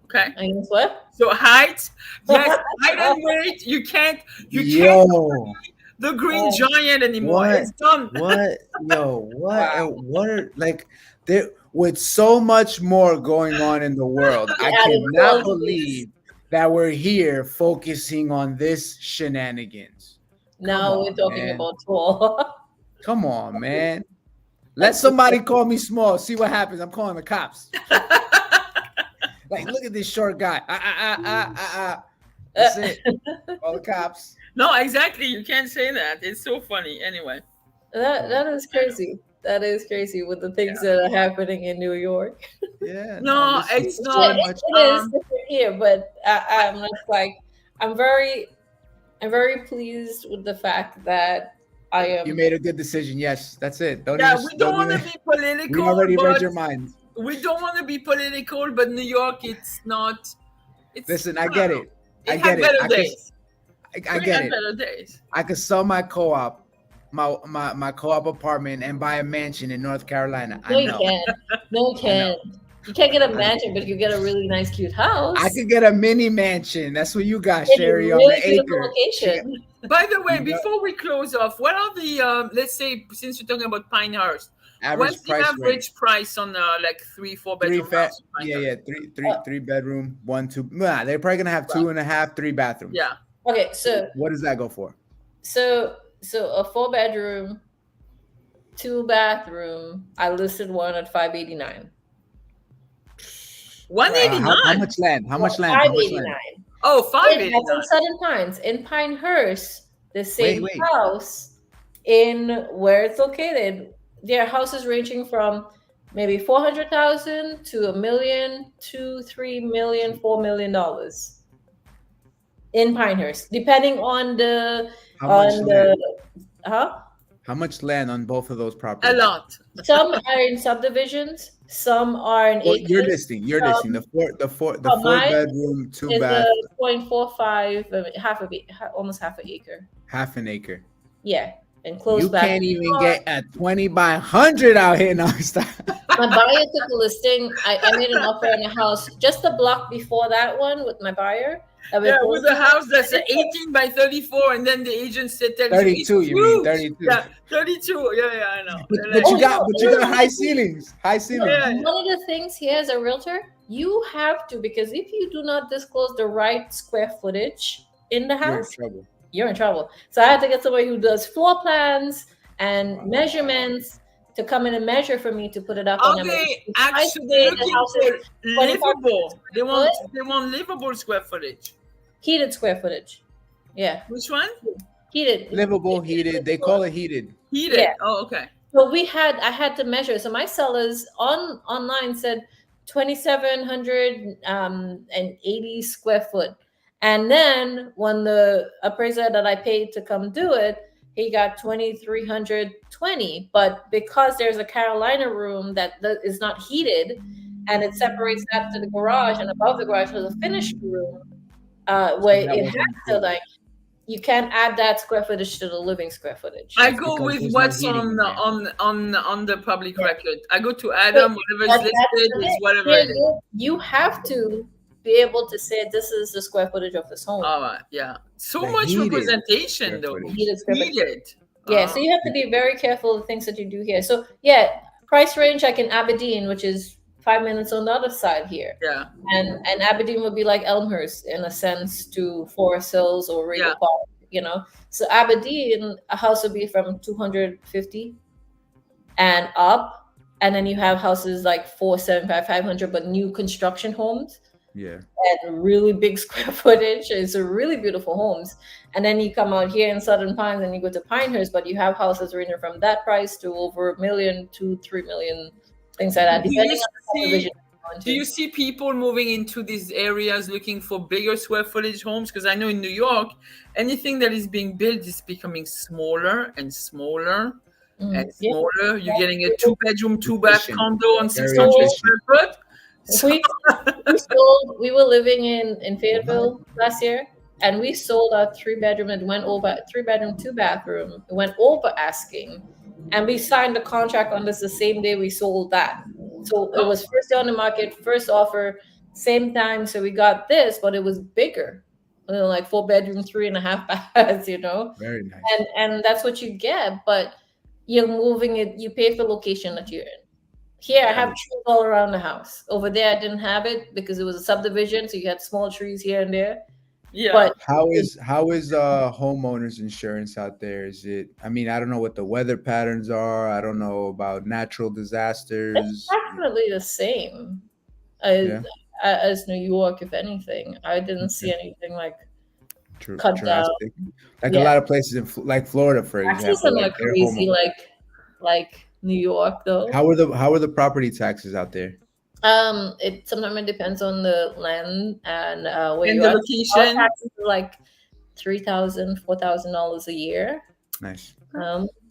[SPEAKER 2] Okay.
[SPEAKER 3] Against what?
[SPEAKER 2] So height, height and weight. You can't the green giant anymore. It's done.
[SPEAKER 1] What? What are like there with so much more going on in the world? I cannot believe that we're here focusing on this shenanigans.
[SPEAKER 3] Now we're talking about tall.
[SPEAKER 1] Come on, man. Let somebody call me small. See what happens. I'm calling the cops. Like, look at this short guy. That's it. Call the cops.
[SPEAKER 2] No, exactly. You can't say that. It's so funny. Anyway.
[SPEAKER 3] That is crazy. That is crazy with the things that are happening in New York.
[SPEAKER 1] Yeah.
[SPEAKER 2] No, it's not.
[SPEAKER 3] It is different here, but I'm just like, I'm very pleased with the fact that
[SPEAKER 1] You made a good decision. Yes, that's it.
[SPEAKER 2] We don't want to be political.
[SPEAKER 1] We already read your mind.
[SPEAKER 2] We don't want to be political, but New York, it's not.
[SPEAKER 1] Listen, I get it.
[SPEAKER 2] I get it.
[SPEAKER 1] I get it. I could sell my co-op my co-op apartment and buy a mansion in North Carolina.
[SPEAKER 3] No,
[SPEAKER 1] I
[SPEAKER 3] you
[SPEAKER 1] know.
[SPEAKER 3] can't. No, you can't. You can't get a mansion, but you get a really nice, cute house
[SPEAKER 1] I could get a mini mansion. That's what you got,
[SPEAKER 3] in a
[SPEAKER 1] Sherry, on
[SPEAKER 3] really
[SPEAKER 1] the
[SPEAKER 3] beautiful
[SPEAKER 1] acre.
[SPEAKER 3] location.
[SPEAKER 2] By the way,
[SPEAKER 1] You got
[SPEAKER 2] before we close off, what are the let's say since you're talking about Pinehurst,
[SPEAKER 1] average
[SPEAKER 2] what's the
[SPEAKER 1] price range.
[SPEAKER 2] average price on like 3-4 bedroom house in Pinehurst?
[SPEAKER 1] Three bedroom, 1, 2. Nah, they're probably gonna have 2.5, 3 bathrooms.
[SPEAKER 2] Yeah.
[SPEAKER 3] Okay, so
[SPEAKER 1] What does that go for?
[SPEAKER 3] so a 4-bedroom, 2-bathroom. I listed one at $589.
[SPEAKER 2] 189.
[SPEAKER 1] How much land? How much land? How much land?
[SPEAKER 3] $589.
[SPEAKER 2] Oh,
[SPEAKER 3] That's
[SPEAKER 2] 589.
[SPEAKER 3] in Southern Pines. In Pinehurst, the same
[SPEAKER 1] Wait.
[SPEAKER 3] house in where it's located, there are houses ranging from maybe 400,000 to $1 million, $2, $3 million, $4 million in Pinehurst, depending on the
[SPEAKER 1] How much land?
[SPEAKER 3] Huh?
[SPEAKER 1] How much land on both of those
[SPEAKER 2] A
[SPEAKER 1] properties?
[SPEAKER 2] lot.
[SPEAKER 3] Some are in subdivisions, some are in
[SPEAKER 1] Well,
[SPEAKER 3] acres.
[SPEAKER 1] you're listing the four
[SPEAKER 3] mine
[SPEAKER 1] bedroom, 2
[SPEAKER 3] Is
[SPEAKER 1] bath,
[SPEAKER 3] a 0.45, almost half an acre.
[SPEAKER 1] half an acre.
[SPEAKER 3] Yeah, and close
[SPEAKER 1] You
[SPEAKER 3] back.
[SPEAKER 1] can't even get a 20 by 100 out here now.
[SPEAKER 3] My buyer took a listing. I made an offer on a house just a block before that one with my buyer.
[SPEAKER 2] Yeah, with a house that's 18 by 34, and then the agent said
[SPEAKER 1] 32, you mean 32.
[SPEAKER 2] Yeah, 32. Yeah, I know.
[SPEAKER 1] But you got high ceilings. High ceilings.
[SPEAKER 2] Yeah.
[SPEAKER 3] One of the things here as a realtor, you have to, because if you do not disclose the right square footage in the house, you're in trouble. So I had to get somebody who does floor plans and measurements to come in and measure for me to put it up on them.
[SPEAKER 2] Okay, actually looking for livable. They want livable square footage.
[SPEAKER 3] Heated square footage. Yeah.
[SPEAKER 2] Which one?
[SPEAKER 3] Heated.
[SPEAKER 1] Livable, heated. They call it heated.
[SPEAKER 2] Heated.
[SPEAKER 3] Yeah.
[SPEAKER 2] Oh, okay.
[SPEAKER 3] So I had to measure. So my sellers online said 2,780 square foot. And then when the appraiser that I paid to come do it, he got 2,320. But because there's a Carolina room that is not heated, and it separates after the garage, and above the garage was a finished room, where it has to, like, you can't add that square footage to the living square footage.
[SPEAKER 2] I go with what's on the public record. I go to Adam, whatever is listed is whatever it is.
[SPEAKER 3] You have to be able to say this is the square footage of this home.
[SPEAKER 2] All right, yeah. So much representation, though.
[SPEAKER 3] Heated. Yeah, so you have to be very careful of the things that you do here. So yeah, price range like in Aberdeen, which is 5 minutes on the other side here.
[SPEAKER 2] Yeah.
[SPEAKER 3] And Aberdeen would be like Elmhurst in a sense to Forest Hills or Regal Park, you know. So Aberdeen, a house would be from 250 and up. And then you have houses like 475, 500, but new construction homes.
[SPEAKER 1] Yeah.
[SPEAKER 3] And really big square footage. It's a really beautiful homes. And then you come out here in Southern Pines and you go to Pinehurst, but you have houses ranging from that price to over $1 million to $3 million. Things like that.
[SPEAKER 2] Do you see people moving into these areas looking for bigger square footage homes? Because I know in New York, anything that is being built is becoming smaller and smaller and smaller. You're getting a 2-bedroom, 2-bath condo on 600 square foot. So
[SPEAKER 3] we were living in Fayetteville last year, and we sold our 3-bedroom and went over 3-bedroom, 2-bathroom. It went over asking. And we signed the contract on this the same day we sold that. So it was first day on the market, first offer, same time. So we got this, but it was bigger, like 4-bedroom, 3.5 baths, you know.
[SPEAKER 1] Very nice.
[SPEAKER 3] And that's what you get, but you're moving it. You pay for location that you're in. Here, I have trees all around the house. Over there, I didn't have it because it was a subdivision, so you had small trees here and there.
[SPEAKER 2] Yeah.
[SPEAKER 3] But
[SPEAKER 1] how is homeowners insurance out there? Is it? I mean, I don't know what the weather patterns are. I don't know about natural disasters.
[SPEAKER 3] It's definitely the same as New York, if anything. I didn't see anything like cut down.
[SPEAKER 1] Like a lot of places in like Florida, for example.
[SPEAKER 3] Taxes are not crazy like New York, though.
[SPEAKER 1] How are the property taxes out there?
[SPEAKER 3] It sometimes it depends on the land and where
[SPEAKER 2] and
[SPEAKER 3] you
[SPEAKER 2] the
[SPEAKER 3] are.
[SPEAKER 2] location.
[SPEAKER 3] Our taxes are like $3,000, $4,000 a year.
[SPEAKER 1] Nice.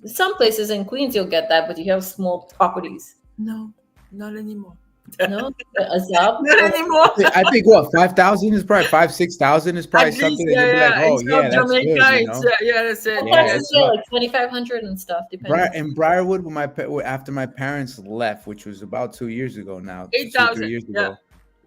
[SPEAKER 3] Some places in Queens you'll get that, but you have small properties.
[SPEAKER 2] No, not anymore.
[SPEAKER 3] No, Azab.
[SPEAKER 2] Not anymore.
[SPEAKER 1] I think what 5,000 is probably 5,000-6,000 is probably
[SPEAKER 2] At least,
[SPEAKER 1] something that you'd be like, oh
[SPEAKER 2] in
[SPEAKER 1] yeah,
[SPEAKER 2] South
[SPEAKER 1] that's
[SPEAKER 2] Jamaica,
[SPEAKER 1] good, you
[SPEAKER 2] it's
[SPEAKER 1] know.
[SPEAKER 2] yeah, that's it.
[SPEAKER 1] Yeah,
[SPEAKER 3] Sometimes
[SPEAKER 1] it's
[SPEAKER 3] yeah,
[SPEAKER 1] up.
[SPEAKER 3] like 2,500 and stuff, depending.
[SPEAKER 1] In Briarwood, when after my parents left, which was about 2 years ago now,
[SPEAKER 2] 8,000,
[SPEAKER 1] 3 years
[SPEAKER 2] yeah.
[SPEAKER 1] ago,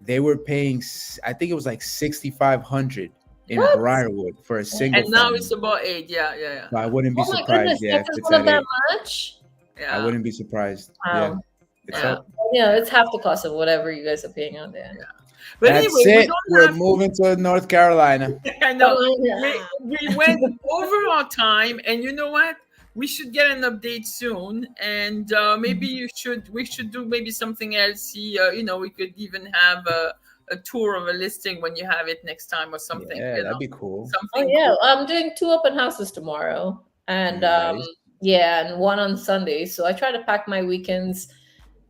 [SPEAKER 1] they were paying, I think it was like 6,500 in
[SPEAKER 3] What?
[SPEAKER 1] Briarwood for a single
[SPEAKER 2] And now
[SPEAKER 1] family.
[SPEAKER 2] it's about 8. Yeah.
[SPEAKER 1] So I wouldn't be
[SPEAKER 3] Oh my
[SPEAKER 1] surprised.
[SPEAKER 3] goodness,
[SPEAKER 1] Yeah, if
[SPEAKER 3] Texas
[SPEAKER 1] it's
[SPEAKER 3] went up
[SPEAKER 1] at
[SPEAKER 3] that
[SPEAKER 1] 8.
[SPEAKER 3] much?
[SPEAKER 2] Yeah.
[SPEAKER 1] I wouldn't be surprised. Yeah,
[SPEAKER 3] Wow.
[SPEAKER 1] it's
[SPEAKER 2] Yeah.
[SPEAKER 1] up.
[SPEAKER 3] Yeah, it's half the cost of whatever you guys are paying out there.
[SPEAKER 2] But
[SPEAKER 1] That's
[SPEAKER 2] anyway, we
[SPEAKER 1] it.
[SPEAKER 2] don't
[SPEAKER 1] We're
[SPEAKER 2] have.
[SPEAKER 1] moving to North Carolina.
[SPEAKER 2] I know.
[SPEAKER 3] Yeah.
[SPEAKER 2] We went over our time, and you know what? We should get an update soon, and maybe we should do maybe something else. See, we could even have a tour of a listing when you have it next time or something.
[SPEAKER 1] Yeah,
[SPEAKER 2] you
[SPEAKER 1] that'd
[SPEAKER 2] know,
[SPEAKER 1] be cool.
[SPEAKER 2] something.
[SPEAKER 3] Oh yeah,
[SPEAKER 2] cool.
[SPEAKER 3] I'm doing 2 open houses tomorrow, and
[SPEAKER 1] Nice.
[SPEAKER 3] yeah, and 1 on Sunday. So I try to pack my weekends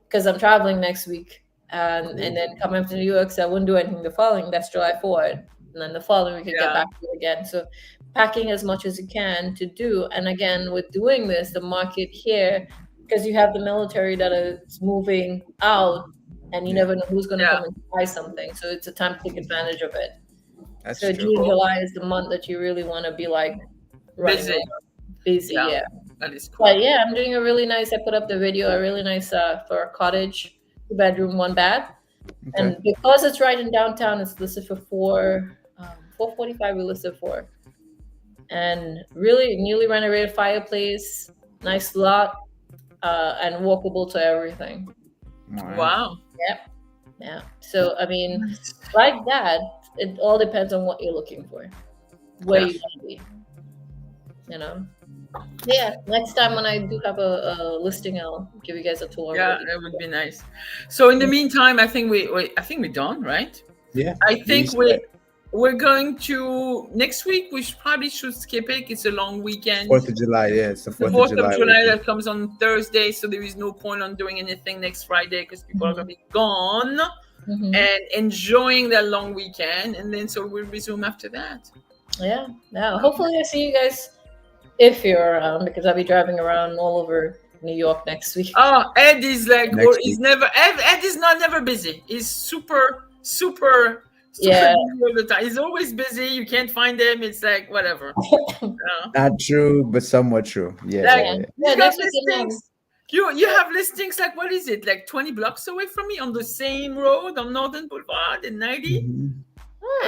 [SPEAKER 3] because I'm traveling next week, and then coming to New York. So I wouldn't do anything the following. That's July 4th, and then the following we could get back to it again. So packing as much as you can to do. And again, with doing this, the market here, because you have the military that is moving out, and you never know who's going to come and buy something. So it's a time to take advantage of it.
[SPEAKER 1] That's
[SPEAKER 3] So
[SPEAKER 1] true.
[SPEAKER 3] June, July is the month that you really want to be like busy. Yeah.
[SPEAKER 2] That is cool.
[SPEAKER 3] But yeah, I'm doing a really nice. I put up the video. A really nice for a cottage, 2-bedroom, 1 bath, and because it's right in downtown, it's listed for 445. We listed for, and really newly renovated fireplace, nice lot, and walkable to everything.
[SPEAKER 2] Wow.
[SPEAKER 3] Yeah. So I mean, like that, it all depends on what you're looking for, where you want to be. You know. Yeah, next time when I do have a listing, I'll give you guys a tour.
[SPEAKER 2] Yeah, that would be nice. So in the meantime, I think we're done, right?
[SPEAKER 1] Yeah.
[SPEAKER 2] I think we're going to next week. We probably should skip it. It's a long weekend.
[SPEAKER 1] 4th of July, yeah, it's the 4th
[SPEAKER 2] The 4th
[SPEAKER 1] of July.
[SPEAKER 2] of July that comes on Thursday, so there is no point on doing anything next Friday because people are going to be gone and enjoying that long weekend, and then so we'll resume after that.
[SPEAKER 3] Yeah. Hopefully, I see you guys if you're around, because I'll be driving around all over New York next week.
[SPEAKER 2] Oh, Ed is like,
[SPEAKER 1] Next
[SPEAKER 2] Ed is not never busy. He's super busy all the time. He's always busy. You can't find him. It's like whatever.
[SPEAKER 1] Not true, but somewhat true. Yeah.
[SPEAKER 2] You have listings. You have listings like, what is it, like 20 blocks away from me on the same road on Northern Boulevard in 90? Do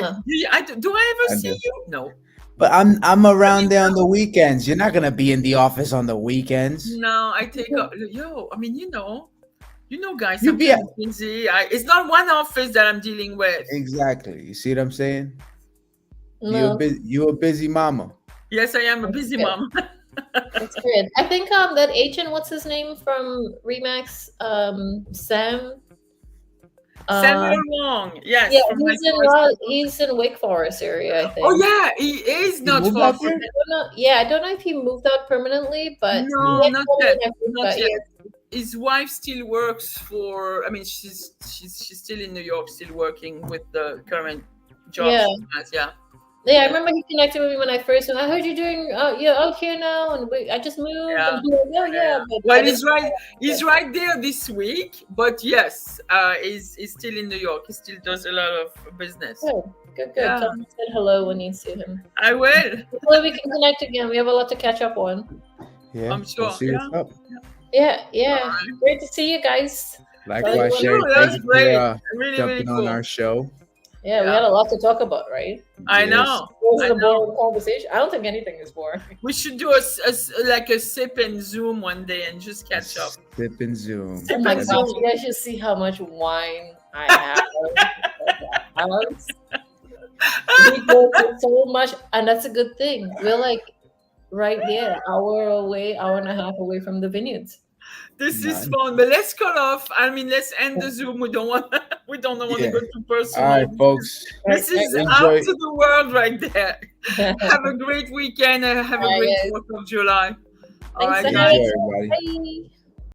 [SPEAKER 2] I ever see you? No.
[SPEAKER 1] But I'm around there on the weekends. You're not gonna be in the office on the weekends.
[SPEAKER 2] No, I take I mean, you know, guys.
[SPEAKER 1] You be
[SPEAKER 2] busy. It's not one office that I'm dealing with.
[SPEAKER 1] Exactly. You see what I'm saying?
[SPEAKER 3] No.
[SPEAKER 1] You're a busy mama.
[SPEAKER 2] Yes, I am a busy mom.
[SPEAKER 3] That's good. I think that agent, what's his name from Remax, Sam.
[SPEAKER 2] Samuel Wong. Yes.
[SPEAKER 3] Yeah, he's in Wake Forest area, I think.
[SPEAKER 2] Oh yeah, he is not far from.
[SPEAKER 3] I don't know if he moved out permanently, but
[SPEAKER 2] no, not yet. Not yet. His wife still works for. I mean, she's still in New York, still working with the current job she has.
[SPEAKER 3] Yeah, I remember he connected with me when I first. I heard you're doing. You're out here now, and I just moved.
[SPEAKER 2] Yeah.
[SPEAKER 3] But
[SPEAKER 2] he's right there this week. But yes, he's still in New York. He still does a lot of business.
[SPEAKER 3] Good. Yeah. Tell him said hello when you see him.
[SPEAKER 2] I will.
[SPEAKER 3] Hopefully we can connect again. We have a lot to catch up on.
[SPEAKER 1] Yeah,
[SPEAKER 2] I'm sure.
[SPEAKER 1] We'll see what's up.
[SPEAKER 3] Yeah. Great to see you guys.
[SPEAKER 1] Likewise, Sherry. Thank you for jumping on our show.
[SPEAKER 3] Yeah, we had a lot to talk about, right?
[SPEAKER 2] I know.
[SPEAKER 3] It wasn't a boring conversation. I don't think anything is boring.
[SPEAKER 2] We should do a sip and Zoom one day and just catch up.
[SPEAKER 1] Sip and Zoom.
[SPEAKER 3] Oh my gosh, you guys should see how much wine I have. We go through so much, and that's a good thing. We're like right there, hour and a half away from the vineyards.
[SPEAKER 2] This is fun, but let's cut off. I mean, let's end the Zoom. We don't want to go too personal.
[SPEAKER 1] All right, folks.
[SPEAKER 2] This is out to the world right there. Have a great weekend and have a great 4th of July.
[SPEAKER 3] Thanks,
[SPEAKER 2] all right, guys.
[SPEAKER 1] Everybody.
[SPEAKER 3] Bye.